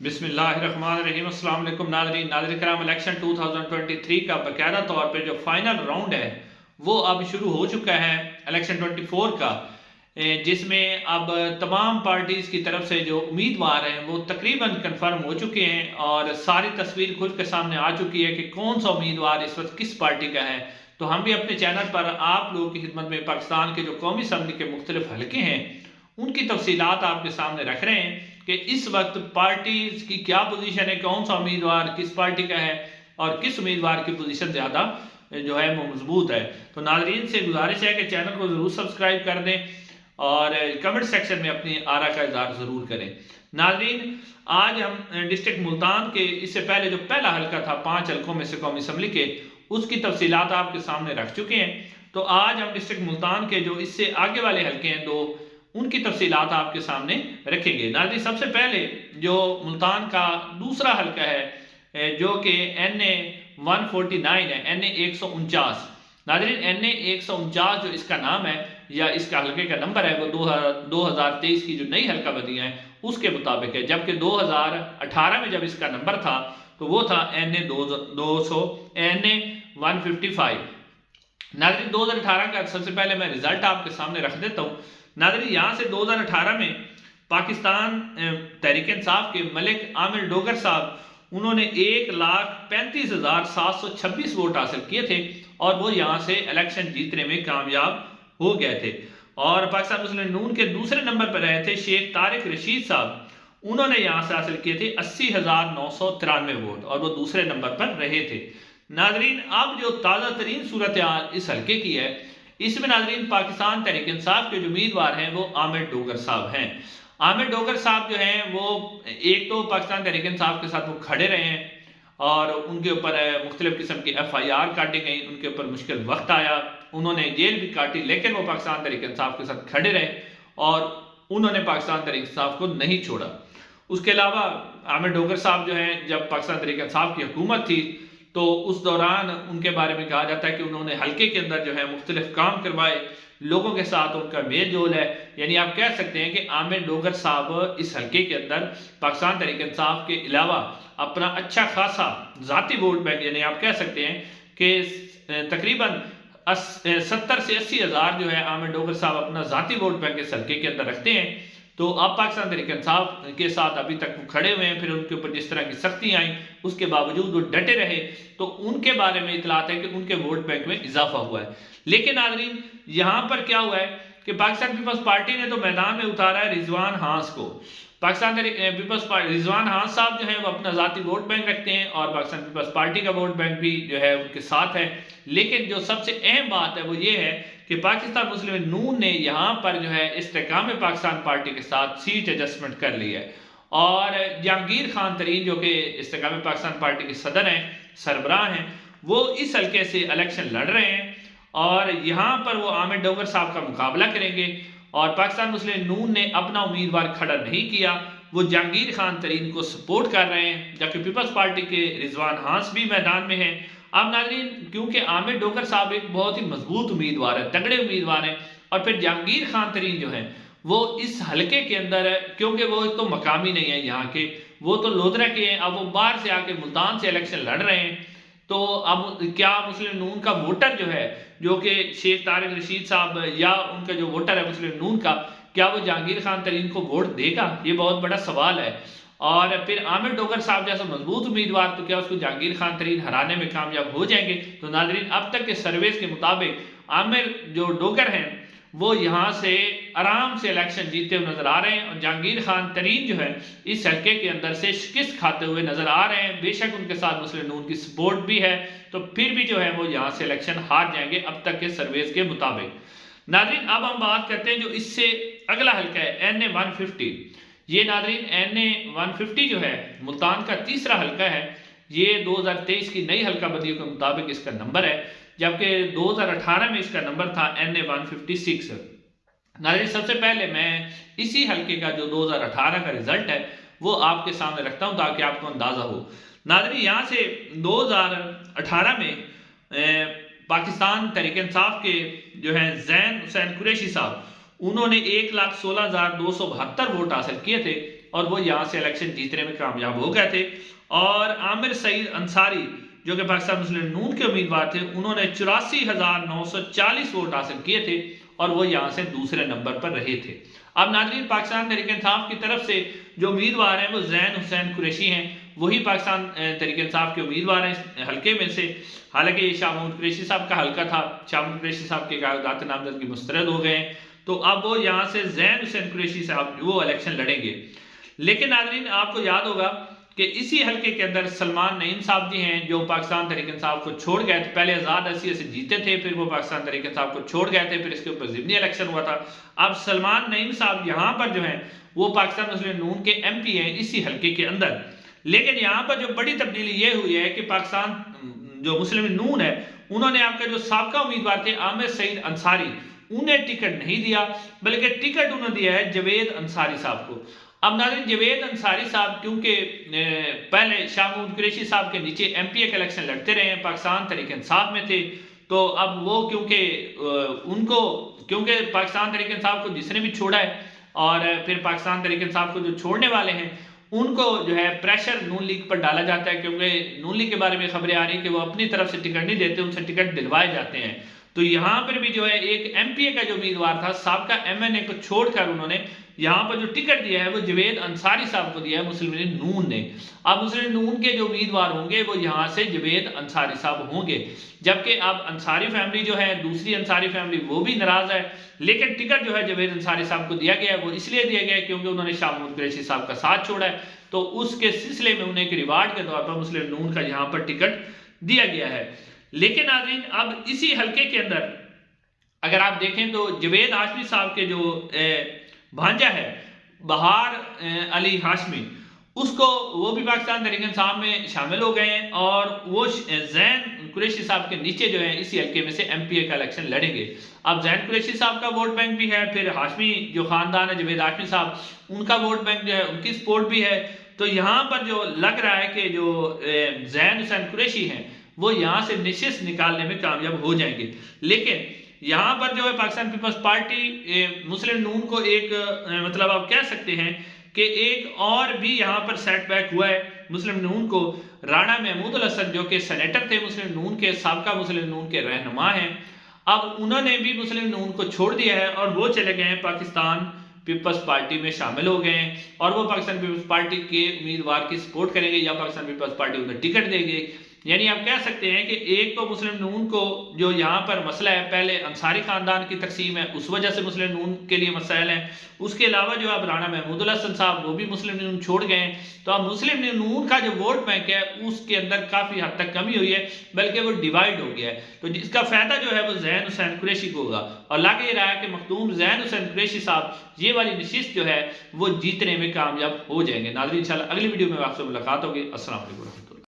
बिस्मिल्लाहिर्रहमानिर्रहीम। अस्सलाम वालेकुम नाज़रीन कराम। इलेक्शन 2023 का बाकायदा तौर पे जो फाइनल राउंड है वो अब शुरू हो चुका है इलेक्शन 24 का, जिसमें अब तमाम पार्टीज़ की तरफ से जो उम्मीदवार हैं वो तकरीबन कन्फर्म हो चुके हैं और सारी तस्वीर खुद के सामने आ चुकी है कि कौन सा उम्मीदवार इस वक्त किस पार्टी का है। तो हम भी अपने चैनल पर आप लोगों की खिदमत में पाकिस्तान के जो कौमी असम्बली के मुख्तलिफ हल्के हैं उनकी तफसीलात आपके सामने रख रहे हैं कि इस वक्त पार्टी की क्या पोजीशन है, कौन सा उम्मीदवार किस पार्टी का है और किस उम्मीदवार की पोजीशन ज़्यादा जो है वो मजबूत है। तो नाजरीन से गुजारिश है कि चैनल को ज़रूर सब्सक्राइब कर दें और कमेंट सेक्शन में अपनी आरा का इजहार ज़रूर करें। नाजरीन, आज हम डिस्ट्रिक्ट मुल्तान के इससे पहले जो पहला हल्का था 5 हल्कों में से कौमी असम्बली के, उसकी तफसीलात आपके सामने रख चुके हैं। तो आज हम डिस्ट्रिक्ट मुल्तान के जो इससे आगे वाले हल्के हैं दो, उनकी तफसीलात आपके सामने रखेंगे। नाज़रीन, सबसे पहले जो मुल्तान का दूसरा हल्का है जो कि NA 149 है, NA 149। नाज़रीन, NA 149 जो इसका नाम है या इसका हल्के का नंबर है वो 2023 की जो नई हल्का बंदी है उसके मुताबिक है, जबकि 2018 में जब इसका नंबर था तो वो था NA 155। नाज़रीन, 2018 का सबसे पहले मैं रिजल्ट आपके सामने रख देता हूँ। नाज़रीन, यहाँ से 2018 में पाकिस्तान तहरीक इंसाफ के मलिक आमिर डोगर साहब, उन्होंने 1,35,726 वोट हासिल किए थे और वो यहाँ से इलेक्शन जीतने में कामयाब हो गए थे। और पाकिस्तान मुस्लिम नून के दूसरे नंबर पर रहे थे शेख तारिक रशीद साहब, उन्होंने यहाँ से हासिल किए थे 80,993 वोट और वो दूसरे नंबर पर रहे थे। नाजरीन, अब जो ताज़ा तरीन सूरत हाल इस हल्के की है, इसमें नाजरीन पाकिस्तान तहरीक इंसाफ के जो उम्मीदवार हैं वो आमिर डोगर साहब हैं। आमिर डोगर साहब जो हैं वो एक तो पाकिस्तान तहरीक इंसाफ के साथ वो खड़े रहे हैं और उनके ऊपर मुख्तलिफ किस्म की FIR काटी गई, उनके ऊपर मुश्किल वक्त आया, उन्होंने जेल भी काटी, लेकिन वो पाकिस्तान तहरीक इंसाफ के साथ खड़े रहे और उन्होंने पाकिस्तान तहरीक इंसाफ को नहीं छोड़ा। उसके अलावा आमिर डोगर साहब जो हैं, जब पाकिस्तान तहरीक इंसाफ की हुकूमत थी तो उस दौरान उनके बारे में कहा जाता है कि उन्होंने हल्के के अंदर जो है मुख्तलिफ काम करवाए, लोगों के साथ उनका मेल जोल है। यानी आप कह सकते हैं कि आमिर डोगर साहब इस हल्के के अंदर पाकिस्तान तहरीक इंसाफ के अलावा अपना अच्छा खासा ज़ाती वोट बैंक, यानी आप कह सकते हैं कि तकरीबन 70 से 80 हज़ार जो है आमिर डोगर साहब अपना ज़ाती वोट बैंक इस हल्के के अंदर रखते हैं। तो अब पाकिस्तान तहरीक इंसाफ के साथ अभी तक वो खड़े हुए हैं, फिर उनके ऊपर जिस तरह की सख्ती आई उसके बावजूद वो डटे रहे, तो उनके बारे में इतलात है कि उनके वोट बैंक में इजाफा हुआ है। लेकिन नाज़रीन, यहाँ पर क्या हुआ है कि पाकिस्तान पीपल्स पार्टी ने तो मैदान में उतारा है रिजवान हांस को। पाकिस्तान पीपल्स पार्टी, रिजवान हांस साहब जो है वो अपना ज़ाती वोट बैंक रखते हैं और पाकिस्तान पीपल्स पार्टी का वोट बैंक भी जो है उनके साथ है। लेकिन जो सबसे अहम बात है वो ये है कि पाकिस्तान मुस्लिम नून ने यहाँ पर जो है इस्तेकाम पाकिस्तान पार्टी के साथ सीट एडजस्टमेंट कर ली है और जहांगीर खान तरीन जो कि इस्तेकाम पाकिस्तान पार्टी के सदर हैं, सरबराह हैं, वो इस हल्के से इलेक्शन लड़ रहे हैं और यहाँ पर वो आमिर डोगर साहब का मुकाबला करेंगे। और पाकिस्तान मुस्लिम नून ने अपना उम्मीदवार खड़ा नहीं किया, वो जहांगीर खान तरीन को सपोर्ट कर रहे हैं, जबकि पीपल्स पार्टी के रिजवान हांस भी मैदान में हैं। अब नाज़रीन, क्योंकि आमिर डोगर साहब एक बहुत ही मजबूत उम्मीदवार है, तगड़े उम्मीदवार हैं, और फिर जहांगीर खान तरीन जो है वो इस हल्के के अंदर है, क्योंकि वो तो मकामी नहीं है यहाँ के, वो तो लोधरा के हैं, अब वो बाहर से आके मुल्तान से इलेक्शन लड़ रहे हैं। तो अब क्या मुस्लिम नून का वोटर जो है, जो कि शेख तारिक रशीद साहब या उनका जो वोटर है मुस्लिम नून का, क्या वो जहांगीर खान तरीन को वोट देगा? ये बहुत बड़ा सवाल है। और फिर आमिर डोगर साहब जैसा मजबूत उम्मीदवार, तो क्या उसको जहांगीर खान तरीन हराने में कामयाब हो जाएंगे? तो नाजरीन, अब तक के सर्वेस के मुताबिक आमिर जो डोगर हैं वो यहाँ से आराम से इलेक्शन जीते हुए नजर आ रहे हैं और जहांगीर खान तरीन जो है इस हल्के के अंदर से शिकस्त खाते हुए नजर आ रहे हैं। बेशक उनके साथ मुस्लिम नून की सपोर्ट भी है, तो फिर भी जो है वो यहाँ से इलेक्शन हार जाएंगे अब तक के सर्वेस के मुताबिक। नाजरीन, अब हम बात करते हैं जो इससे अगला हल्का है NA 150। ये नाजरीन NA 150 जो है मुल्तान का तीसरा हल्का है, ये 2023 की नई हल्का बंदियों के मुताबिक इसका नंबर है, जबकि 2018 में इसका नंबर था NA 156। नाज़रीन, सबसे पहले मैं इसी हल्के का जो 2018 का रिजल्ट है वो आपके सामने रखता हूं ताकि आपको अंदाजा हो। नाज़रीन, यहाँ से 2018 में पाकिस्तान तहरीक इंसाफ के जो है जैन हुसैन कुरैशी साहब, उन्होंने 1,16,272 वोट हासिल किए थे और वो यहाँ से इलेक्शन जीतने में कामयाब हो गए थे। और आमिर सईद अंसारी जो कि पाकिस्तान मुस्लिम नून के उम्मीदवार थे, उन्होंने 84,940 वोट हासिल किए थे और वो यहाँ से दूसरे नंबर पर रहे थे। अब नाज़रीन, पाकिस्तान तहरीक इंसाफ की तरफ से जो उम्मीदवार हैं वो ज़ैन हुसैन कुरैशी हैं, वही पाकिस्तान तहरीक इंसाफ के उम्मीदवार हैं इस हल्के में से। हालांकि ये शाह महमूद कुरैशी साहब का हल्का था, शाह महमूद कुरैशी साहब के कागजात नामजदगी मुस्तरद हो गए हैं, तो अब वो यहाँ से ज़ैन हुसैन कुरैशी साहब वो इलेक्शन लड़ेंगे। लेकिन नाज़रीन, आपको याद होगा कि इसी हल्के के अंदर सलमान नईम साहब जी हैं जो पाकिस्तान तहरीक इंसाफ को छोड़ गए थे। पहले आज़ाद असीयत से जीते थे, फिर वो पाकिस्तान तहरीक इंसाफ को छोड़ गए थे, फिर इसके ऊपर ज़िमनी इलेक्शन हुआ था। अब सलमान नईम साहब यहाँ पर जो है वो पाकिस्तान मुस्लिम नून के MP हैं इसी हल्के के अंदर। लेकिन यहाँ पर जो बड़ी तब्दीली ये हुई है कि पाकिस्तान जो मुस्लिम नून है, उन्होंने आपके जो साबका उम्मीदवार थे आमिर सईद अंसारी, उन्हें टिकट नहीं दिया, बल्कि टिकट उन्होंने दिया है जवेद अंसारी साहब को। अब नाज़रीन, जवेद अंसारी साहब क्योंकि पहले शाह महमूद कुरैशी साहब के नीचे MPA के इलेक्शन लड़ते रहे हैं, पाकिस्तान तहरीक इंसाफ में थे, तो अब वो क्योंकि पाकिस्तान तहरीक इंसाफ को जिसने भी छोड़ा है और फिर पाकिस्तान तहरीक इंसाफ को जो छोड़ने वाले हैं उनको जो है प्रेशर नून लीग पर डाला जाता है, क्योंकि नून लीग के बारे में खबरें आ रही हैं कि वो अपनी तरफ से टिकट नहीं देते, उनसे टिकट दिलवाए जाते हैं। तो यहाँ पर भी जो है एक MPA का जो उम्मीदवार था, साबका MNA को छोड़कर उन्होंने यहाँ पर जो टिकट दिया है वो जवेद अंसारी साहब को दिया है मुस्लिम लीग नून ने। अब मुस्लिम नून के जो उम्मीदवार होंगे वो यहाँ से जवेद अंसारी साहब होंगे, जबकि अब अंसारी फैमिली जो है, दूसरी अंसारी फैमिली वो भी नाराज है। लेकिन टिकट जो है जवेद अंसारी साहब को दिया गया है, वो इसलिए दिया गया है क्योंकि उन्होंने शाह महमूद कुरैशी साहब का साथ छोड़ा है, तो उसके सिलसिले में उन्हें एक रिवार्ड के तौर पर मुस्लिम नून का यहाँ पर टिकट दिया गया है। लेकिन नाज़रीन, अब इसी हल्के के अंदर अगर आप देखें तो जवेद हाशमी साहब के जो भांजा है बहार अली हाशमी, उसको वो भी पाकिस्तान तहरीक इंसाफ में शामिल हो गए हैं और वो ज़ैन कुरैशी साहब के नीचे जो है इसी हल्के में से MPA का इलेक्शन लड़ेंगे। अब ज़ैन कुरैशी साहब का वोट बैंक भी है, फिर हाशमी जो खानदान है जवेद हाशमी साहब, उनका वोट बैंक जो है, उनकी सपोर्ट भी है। तो यहाँ पर जो लग रहा है कि जो ज़ैन हुसैन कुरैशी हैं वो यहाँ से निशिस्त निकालने में कामयाब हो जाएंगे। लेकिन यहाँ पर जो है पाकिस्तान पीपल्स पार्टी मुस्लिम नून को एक मतलब आप कह सकते हैं कि एक और भी यहाँ पर सेटबैक हुआ है मुस्लिम नून को। राणा महमूद हसन जो कि सेनेटर थे मुस्लिम नून के, साबका मुस्लिम नून के रहनुमा हैं, अब उन्होंने भी मुस्लिम नून को छोड़ दिया है और वो चले गए हैं पाकिस्तान पीपल्स पार्टी में शामिल हो गए हैं और वो पाकिस्तान पीपल्स पार्टी के उम्मीदवार की सपोर्ट करेंगे या पाकिस्तान पीपल्स पार्टी उन्हें टिकट देगी। यानी आप कह सकते हैं कि एक तो मुस्लिम नून को जो यहाँ पर मसला है, पहले अंसारी खानदान की तकसीम है, उस वजह से मुस्लिम नून के लिए मसाइल हैं। उसके अलावा जो अब राणा महमूद हसन साहब वो भी मुस्लिम नून छोड़ गए हैं, तो अब मुस्लिम नून का जो वोट बैंक है उसके अंदर काफ़ी हद तक कमी हुई है, बल्कि वो डिवाइड हो गया है। तो जिसका फ़ायदा जो है वो ज़ैन हुसैन कुरैशी को होगा और लग ये रहा है कि मखदूम ज़ैन हुसैन कुरैशी साहब ये वाली नशिस्त जो है वो जीतने में कामयाब हो जाएंगे। नाज़रीन, इंशाल्लाह अगली वीडियो में आपसे मुलाकात होगी। अस्सलाम वालेकुम।